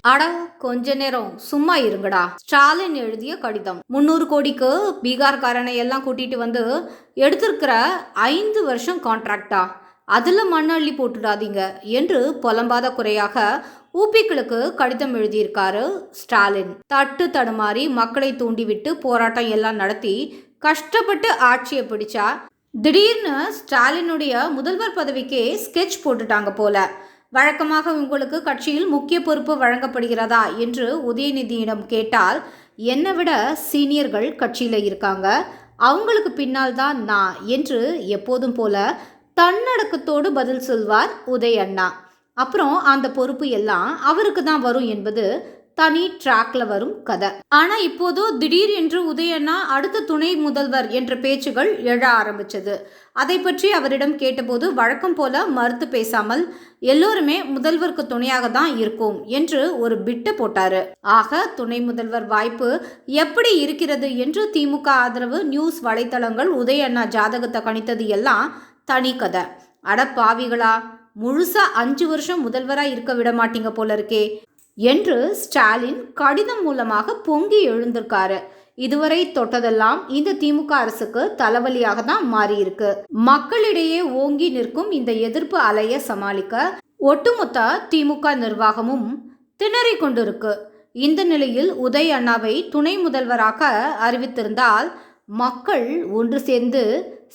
அட கொஞ்ச நேரம் சும்மா இருங்கடா. ஸ்டாலின் எழுதிய கடிதம். 300 கோடிக்கு பீகார்காரனை எல்லாம் கூட்டிட்டு வந்து எடுத்திருக்கிற 5 வருஷம் கான்ட்ராக்டா, அதுல மண்ணள்ளி போட்டுடாதீங்க என்று புலம்பாத குறையாக ஊபிக்களுக்கு கடிதம் எழுதியிருக்காரு ஸ்டாலின். தட்டு தடுமாறி மக்களை தூண்டிவிட்டு போராட்டம் எல்லாம் நடத்தி கஷ்டப்பட்டு ஆட்சியை பிடிச்சா திடீர்னு ஸ்டாலினுடைய முதல்வர் பதவிக்கே ஸ்கெட்ச் போட்டுட்டாங்க போல. வழக்கமாக உங்களுக்கு கட்சியில் முக்கிய பொறுப்பு வழங்கப்படுகிறதா என்று உதயநிதியிடம் கேட்டால், என்னை விட சீனியர்கள் கட்சியில் இருக்காங்க, அவங்களுக்கு பின்னால் தான் நான் என்று எப்போதும் போல தன்னடக்கத்தோடு பதில் சொல்வார் உதய அண்ணா. அப்புறம் அந்த பொறுப்பு எல்லாம் அவருக்கு தான் வரும் என்பது தனி ட்ராக்ல வரும் கதை. ஆனா இப்போதோ திடீர் என்று உதயண்ணா அடுத்த துணை முதல்வர் என்ற பேச்சுகள் எழ ஆரம்பிச்சது. அதை பற்றி அவரிடம் கேட்டபோது வழக்கம் போல மறுத்து பேசாமல் எல்லோருமே முதல்வருக்கு துணையாக தான் இருக்கும் என்று ஒரு பிட்டு போட்டாரு. ஆக துணை முதல்வர் வாய்ப்பு எப்படி இருக்கிறது என்று திமுக ஆதரவு நியூஸ் வலைத்தளங்கள் உதயண்ணா ஜாதகத்தை கணித்தது எல்லாம் தனி கதை. அட பாவிகளா, முழுசா 5 வருஷம் முதல்வரா இருக்க விட மாட்டீங்க போல இருக்கே என்று ஸ்டாலின் கடிதம் மூலமாக பொங்கி எழுந்திருக்காரு. இதுவரை தொட்டதெல்லாம் இந்த திமுக அரசுக்கு தலைவலியாக தான் மாறியிருக்கு. மக்களிடையே ஓங்கி நிற்கும் இந்த எதிர்ப்பு அலையை சமாளிக்க ஒட்டுமொத்த திமுக நிர்வாகமும் திணறிக் கொண்டிருக்கு. இந்த நிலையில் உதய அண்ணாவை துணை முதல்வராக அறிவித்திருந்தால் மக்கள் ஒன்று சேர்ந்து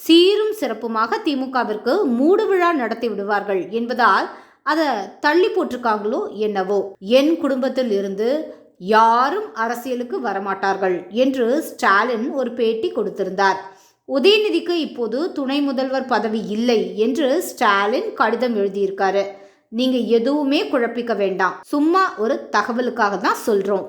சீரும் சிறப்புமாக திமுகவிற்கு மூடு விழா நடத்தி விடுவார்கள் என்பதால் அதை தள்ளி போட்டிருக்காங்களோ என்னவோ. என் குடும்பத்தில் இருந்து யாரும் அரசியலுக்கு வரமாட்டார்கள் என்று ஸ்டாலின் ஒரு பேட்டி கொடுத்திருந்தார். உதயநிதிக்கு இப்போது துணை முதல்வர் பதவி இல்லை என்று ஸ்டாலின் கடிதம் எழுதியிருக்காரு. நீங்க எதுவுமே குழப்பிக்க வேண்டாம், சும்மா ஒரு தகவலுக்காக தான் சொல்றோம்.